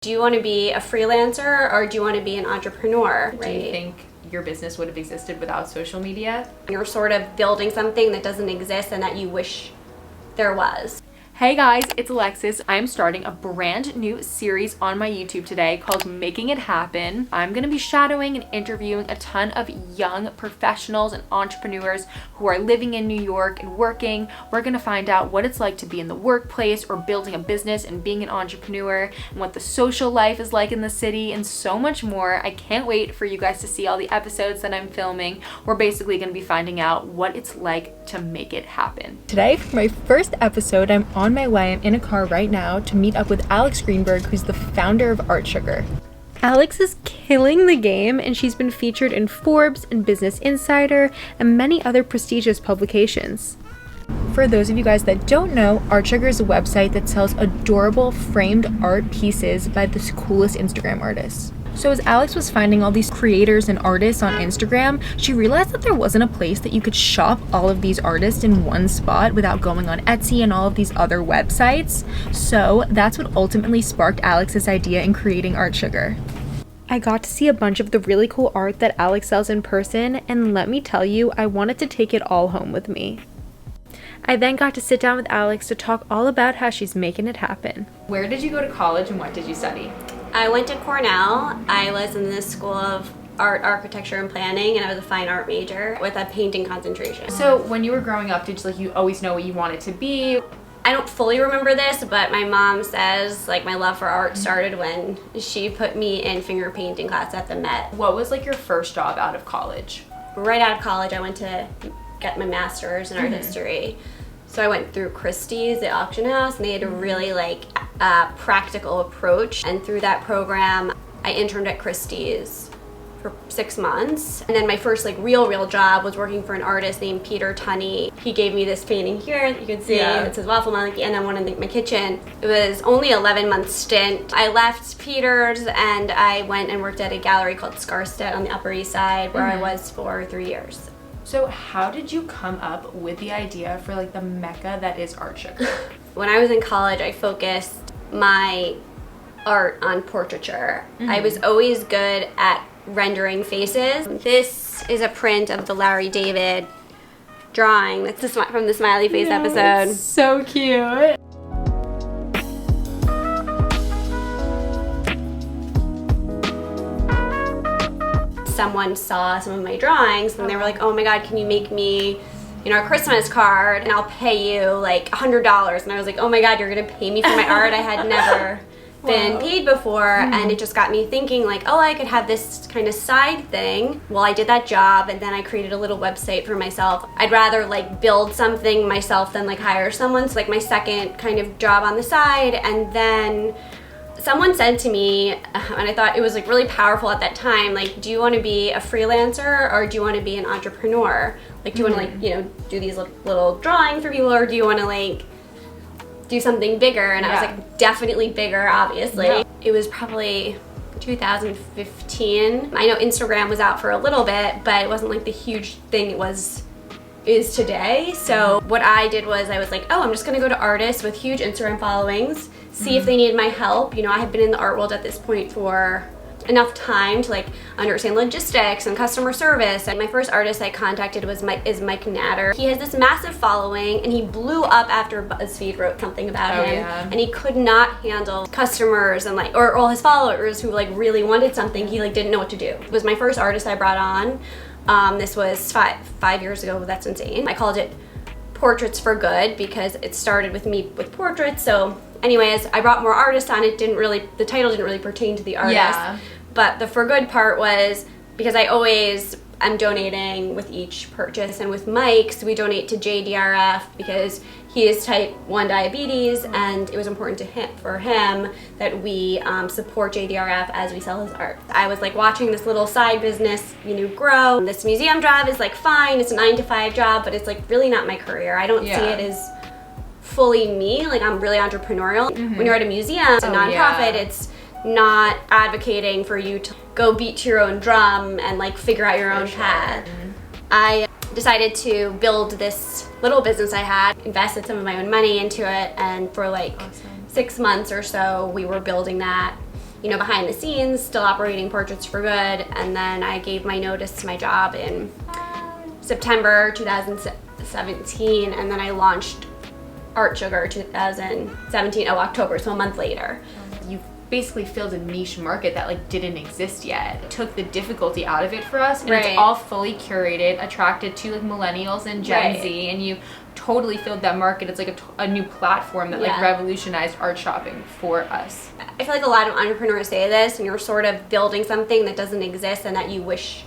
Do you want to be a freelancer or do you want to be an entrepreneur? Do you think your business would have existed without social media? You're sort of building something that doesn't exist and that you wish there was. Hey guys, it's Alexis. I'm starting a brand new series on my YouTube today called Making It Happen. I'm gonna be shadowing and interviewing a ton of young professionals and entrepreneurs who are living in New York and working. We're gonna find out what it's like to be in the workplace or building a business and being an entrepreneur, and what the social life is like in the city, and so much more. I can't wait for you guys to see all the episodes that I'm filming. We're basically gonna be finding out what it's like to make it happen. Today, for my first episode, I'm on my way. I'm in a car right now to meet up with Alex Greenberg, who's the founder of ArtSugar. Alex is killing the game, and she's been featured in Forbes and Business Insider and many other prestigious publications. For those of you guys that don't know, ArtSugar is a website that sells adorable framed art pieces by the coolest Instagram artists. So as Alex was finding all these creators and artists on Instagram, she realized that there wasn't a place that you could shop all of these artists in one spot without going on Etsy and all of these other websites. So that's what ultimately sparked Alex's idea in creating ArtSugar. I got to see a bunch of the really cool art that Alex sells in person, and let me tell you, I wanted to take it all home with me. I then got to sit down with Alex to talk all about how she's making it happen. Where did you go to college and what did you study? I went to Cornell. I was in the School of Art, Architecture, and Planning, and I was a fine art major with a painting concentration. So when you were growing up, did you always know what you wanted to be? I don't fully remember this, but my mom says my love for art started when she put me in finger painting class at the Met. What was your first job out of college? Right out of college, I went to get my master's in art history. So I went through Christie's, the auction house, and they had a really practical approach. And through that program, I interned at Christie's for 6 months. And then my first real job was working for an artist named Peter Tunney. He gave me this painting here that you can see. Yeah. It says Waffle Monkey, and then one in my kitchen. It was only an 11-month stint. I left Peter's and I went and worked at a gallery called Scarstead on the Upper East Side, where I was for 3 years. So how did you come up with the idea for the mecca that is ArtSugar? When I was in college, I focused my art on portraiture. I was always good at rendering faces. This is a print of the Larry David drawing. That's from the Smiley Face episode. It's so cute. Someone saw some of my drawings and they were like, oh my god, can you make me a Christmas card and I'll pay you $100. And I was like, oh my god, you're gonna pay me for my art? I had never been paid before. And it just got me thinking oh, I could have this kind of side thing. Well, I did that job and then I created a little website for myself. I'd rather build something myself than hire someone. So my second kind of job on the side. And then someone said to me, and I thought it was really powerful at that time, do you want to be a freelancer or do you want to be an entrepreneur? Do you want to do these little drawings for people, or do you want to do something bigger? And I was definitely bigger, obviously. Yeah. It was probably 2015. I know Instagram was out for a little bit, but it wasn't the huge thing it is today. So what I did was I was oh, I'm just gonna go to artists with huge Instagram followings, see if they need my help. I had been in the art world at this point for enough time to understand logistics and customer service. And my first artist I contacted is Mike Natter. He has this massive following and he blew up after BuzzFeed wrote something about him. Yeah. And he could not handle customers and or all his followers who really wanted something. He didn't know what to do. It was my first artist I brought on. This was five years ago. That's insane. I called it Portraits for Good because it started with me with portraits. So anyways, I brought more artists on. The title didn't really pertain to the artist. Yeah. But the for good part was because I'm donating with each purchase. And with Mike's, we donate to JDRF because he has type 1 diabetes, and it was important for him that we support JDRF as we sell his art. I was watching this little side business grow. This museum job is fine, it's a 9-to-5 job, but it's really not my career. I don't see it as fully me. I'm really entrepreneurial. When you're at a museum, it's a nonprofit, it's not advocating for you to go beat to your own drum and figure out your own path. I decided to build this little business I had, invested some of my own money into it, and for 6 months or so we were building that. you know, behind the scenes, still operating Portraits for Good. And then I gave my notice to my job in September 2017, and then I launched ArtSugar 2017, October, so a month later. You basically filled a niche market that like didn't exist yet. It took the difficulty out of it for us, and it's all fully curated, attracted to like millennials and Gen Z, and you totally filled that market. It's like a new platform that like revolutionized art shopping for us. I feel like a lot of entrepreneurs say this, and you're sort of building something that doesn't exist and that you wish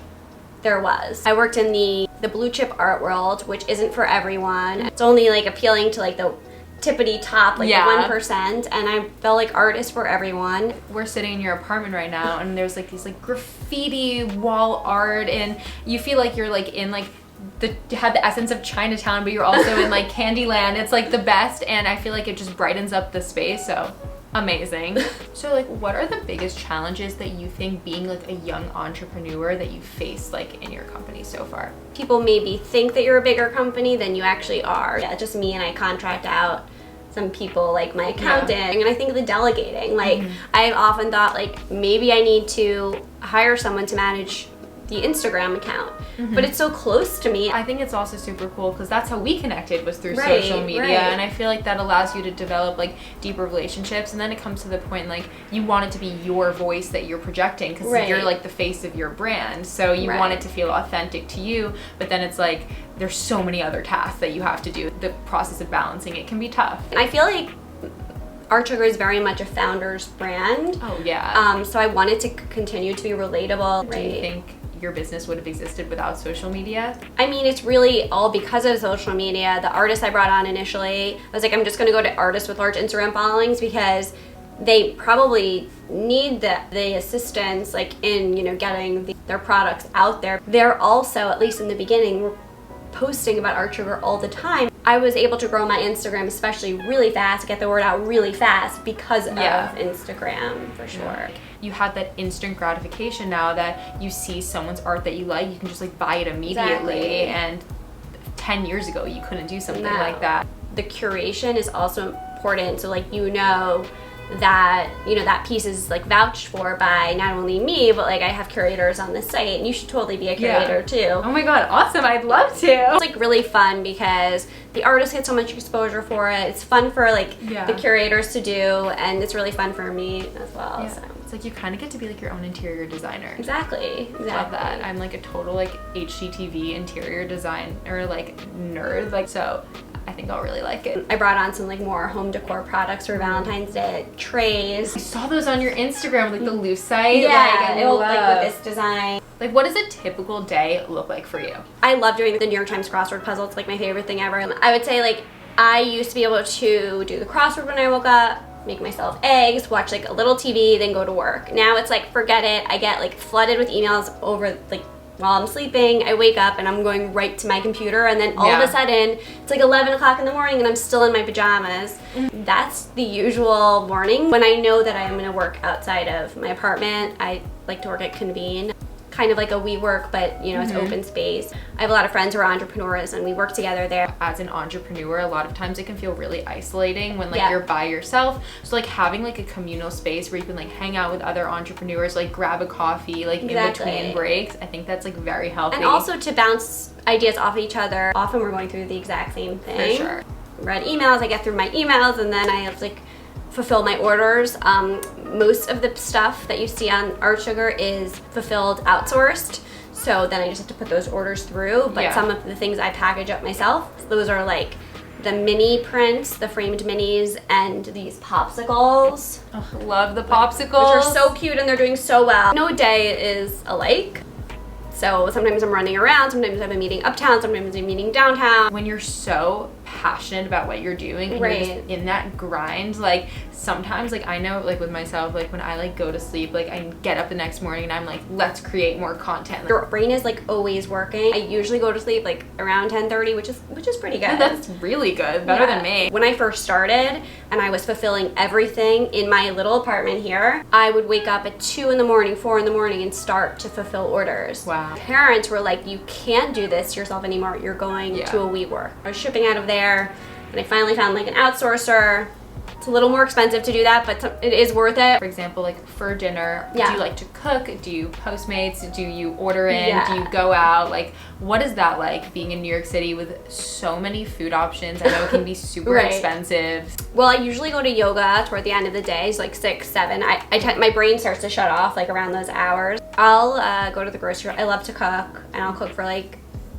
there was. I worked in the blue chip art world, which isn't for everyone. It's only like appealing to like the tippity top, like the 1%, and I felt like art is for everyone. We're sitting in your apartment right now, and there's like these like graffiti wall art, and you feel like you're like in like had the essence of Chinatown, but you're also in like Candyland. It's like the best, and I feel like it just brightens up the space, so amazing. So like, what are the biggest challenges that you think being like a young entrepreneur that you faced like in your company so far? People maybe think that you're a bigger company than you actually are. Yeah, just me, and I contract out some people like my accountant, and I think the delegating, like I've often thought like maybe I need to hire someone to manage the Instagram account, but it's so close to me. I think it's also super cool because that's how we connected, was through social media, and I feel like that allows you to develop like deeper relationships, and then it comes to the point like you want it to be your voice that you're projecting, because you're like the face of your brand, so you want it to feel authentic to you, but then it's like there's so many other tasks that you have to do. The process of balancing it can be tough. I feel like ArtSugar is very much a founder's brand. Oh yeah. So I wanted to continue to be relatable. Do you think your business would have existed without social media? I mean, it's really all because of social media. The artists I brought on initially, I was like, I'm just gonna go to artists with large Instagram followings because they probably need the assistance like in, you know, getting their products out there. They're also, at least in the beginning, were posting about ArtSugar all the time. I was able to grow my Instagram especially really fast, get the word out really fast because of Instagram, for sure. You had that instant gratification now that you see someone's art that you like, you can just like buy it immediately, and 10 years ago you couldn't do something like that. The curation is also important, so like you know that, you know, that piece is like vouched for by not only me, but like I have curators on the site, and you should totally be a curator too. Oh my god, awesome, I'd love to. It's like really fun because the artists get so much exposure for it. It's fun for like the curators to do, and it's really fun for me as well. So. It's like you kind of get to be like your own interior designer. Exactly. Love that. I'm like a total like HGTV interior designer like nerd, like, so I think I'll really like it. I brought on some like more home decor products for Valentine's Day, like trays. I saw those on your Instagram, like the lucite. Yeah, like with this design. Like, what does a typical day look like for you? I love doing the New York Times crossword puzzle. It's like my favorite thing ever. I would say like I used to be able to do the crossword when I woke up, make myself eggs, watch like a little TV, then go to work. Now it's like, forget it. I get like flooded with emails over like while I'm sleeping. I wake up and I'm going right to my computer, and then all of a sudden it's like 11 o'clock in the morning and I'm still in my pajamas. That's the usual morning. When I know that I am gonna work outside of my apartment, I like to work at Convene. Kind of like a WeWork, but you know, it's open space. I have a lot of friends who are entrepreneurs, and we work together there. As an entrepreneur, a lot of times it can feel really isolating when like you're by yourself. So like having like a communal space where you can like hang out with other entrepreneurs, like grab a coffee, like in between breaks, I think that's like very healthy. And also to bounce ideas off each other. Often we're going through the exact same thing. For sure. Read emails, I get through my emails, and then I have to like fulfill my orders. Most of the stuff that you see on ArtSugar is fulfilled outsourced, so then I just have to put those orders through, but some of the things I package up myself. Those are like the mini prints, the framed minis, and these popsicles. Oh, love the popsicles. Which are so cute, and they're doing so well. No day is alike. So sometimes I'm running around, sometimes I have a meeting uptown, sometimes I'm meeting downtown. When you're so passionate about what you're doing and you're just in that grind, like sometimes like I know like with myself, like when I like go to sleep, like I get up the next morning and I'm like, let's create more content. Your brain is like always working. I usually go to sleep like around 10:30, which is pretty good. That's really good, better than me. When I first started and I was fulfilling everything in my little apartment here, I would wake up at 2 in the morning, 4 in the morning and start to fulfill orders. Wow. Parents were like, you can't do this yourself anymore. You're going to a WeWork. I was shipping out of there, and I finally found like an outsourcer, It's a little more expensive to do that, but it is worth it. For example, like for dinner, Yeah. do you like to cook? Do you Postmates? Do you order in? Yeah. Do you go out? Like, what is that like being in New York City with so many food options? I know it can be super Right. expensive. Well, I usually go to yoga toward the end of the day. It's like 6, 7. My brain starts to shut off like around those hours. I'll go to the grocery. I love to cook, and I'll cook for like,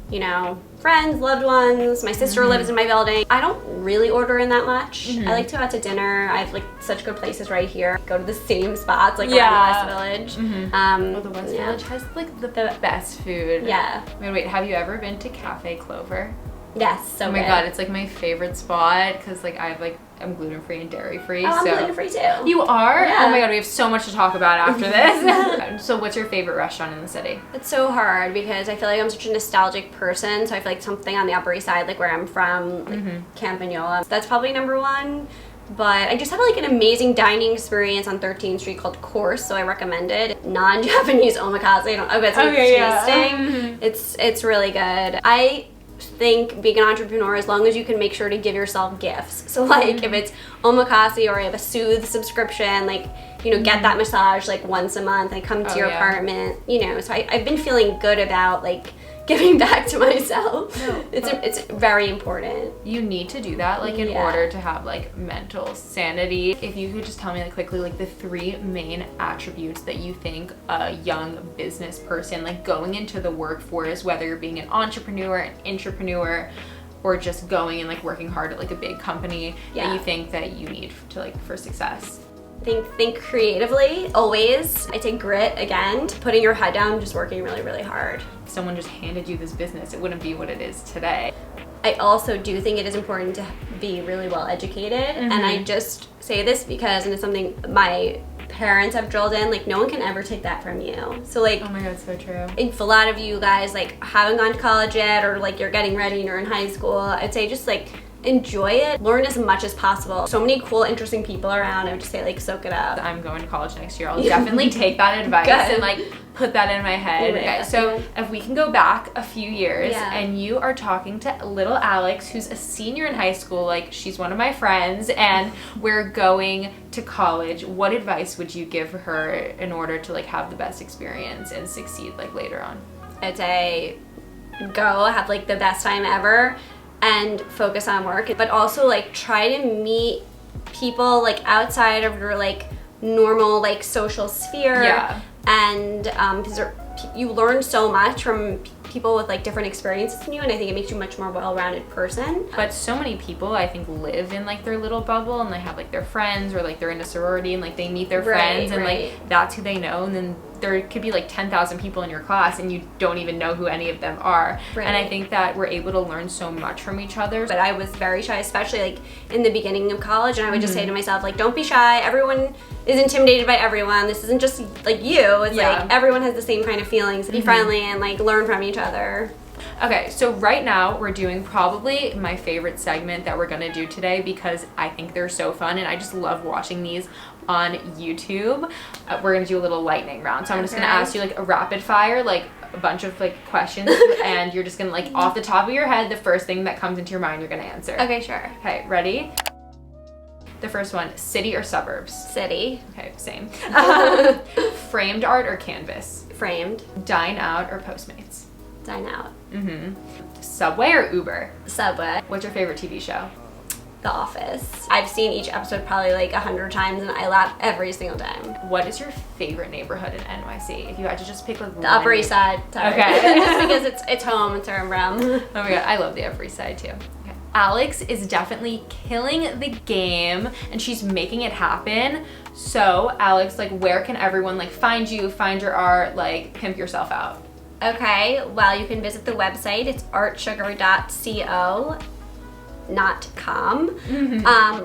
you know, friends, loved ones. My sister lives in my building. I don't really order in that much. I like to go out to dinner. I have like such good places right here. Go to the same spots like around the West Village. Well, the West Village has like the best food. Yeah. Wait, have you ever been to Cafe Clover? Yes, so Oh my good. god, it's like my favorite spot because like I'm gluten-free and dairy-free. Oh, I'm so. gluten-free too. You are? Yeah. Oh my god, we have so much to talk about after this. So what's your favorite restaurant in the city? It's so hard because I feel like I'm such a nostalgic person, so I feel like something on the Upper East Side, like where I'm from, like Campagnola, that's probably number one. But I just had like an amazing dining experience on 13th Street called Course, so I recommend it. Non-Japanese omakase. I'll get some tasting. It's really good. I think being an entrepreneur, as long as you can make sure to give yourself gifts. So like if it's omakase or I have a Soothe subscription, like, you know, get that massage like once a month. I come to your apartment, you know. So I've been feeling good about like giving back to myself. It's very important. You need to do that like in order to have like mental sanity. If you could just tell me like quickly like the 3 main attributes that you think a young business person like going into the workforce, whether you're being an entrepreneur, an intrapreneur, or just going and like working hard at like a big company that you think that you need to like for success. Think creatively, always. I take grit again, putting your head down, just working really, really hard. If someone just handed you this business, it wouldn't be what it is today. I also do think it is important to be really well educated, and I just say this because, and it's something my parents have drilled in, like no one can ever take that from you. So like, oh my god, so true. If a lot of you guys like haven't gone to college yet, or like you're getting ready and you're in high school, I'd say just like enjoy it, learn as much as possible. So many cool, interesting people around. I would just say like soak it up. I'm going to college next year. I'll definitely take that advice and like put that in my head. Okay, so if we can go back a few years and you are talking to little Alex, who's a senior in high school, like she's one of my friends, and we're going to college, what advice would you give her in order to like have the best experience and succeed like later on? I'd say go have like the best time ever and focus on work, but also like try to meet people like outside of your like normal like social sphere. And because you learn so much from people with like different experiences than you, and I think it makes you a much more well-rounded person. But so many people I think live in like their little bubble, and they have like their friends, or like they're in a sorority and like they meet their friends and like that's who they know, and then there could be like 10,000 people in your class and you don't even know who any of them are. And I think that we're able to learn so much from each other. But I was very shy, especially like in the beginning of college, and I would just say to myself like, don't be shy, everyone is intimidated by everyone, this isn't just like you, it's like everyone has the same kind of feelings. Be friendly and like learn from each other. Okay, so right now we're doing probably my favorite segment that we're gonna do today, because I think they're so fun and I just love watching these on YouTube. We're gonna do a little lightning round. So I'm just gonna ask you like a rapid fire, like a bunch of like questions, and you're just gonna like off the top of your head, the first thing that comes into your mind, you're gonna answer. Okay, sure. Okay, ready? The first one, city or suburbs? City. Okay, same. Framed art or canvas? Framed. Dine out or Postmates? Dine out. Subway or Uber? Subway. What's your favorite TV show? The Office. I've seen each episode probably like 100 times and I laugh every single time. What is your favorite neighborhood in NYC? If you had to just pick like the Upper East Side. Sorry. Okay. Just because it's home, it's where I'm from. Oh my god, I love the Upper East Side too. Okay. Alex is definitely killing the game and she's making it happen. So Alex, like where can everyone like find you, find your art, like pimp yourself out? Okay, well you can visit the website. It's artsugar.co. not com.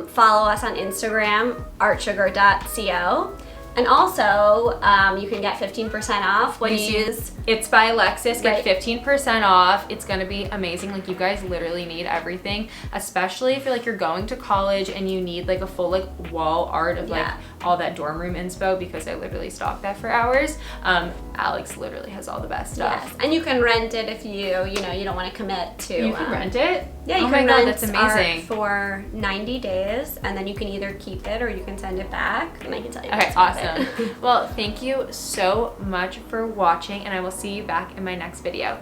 Follow us on Instagram, artsugar.co. And also, you can get 15% off when you use It's by Alexis. Get 15% off. It's gonna be amazing. Like you guys literally need everything, especially if you're like you're going to college and you need like a full like wall art of like all that dorm room inspo because I literally stalked that for hours. Alex literally has all the best stuff. Yes, and you can rent it if you know, you don't want to commit to. You can rent it? Yeah, you oh can my God, rent that's amazing. art for 90 days, and then you can either keep it or you can send it back, and I can tell you. Okay, awesome. Well, thank you so much for watching, and I will see you back in my next video.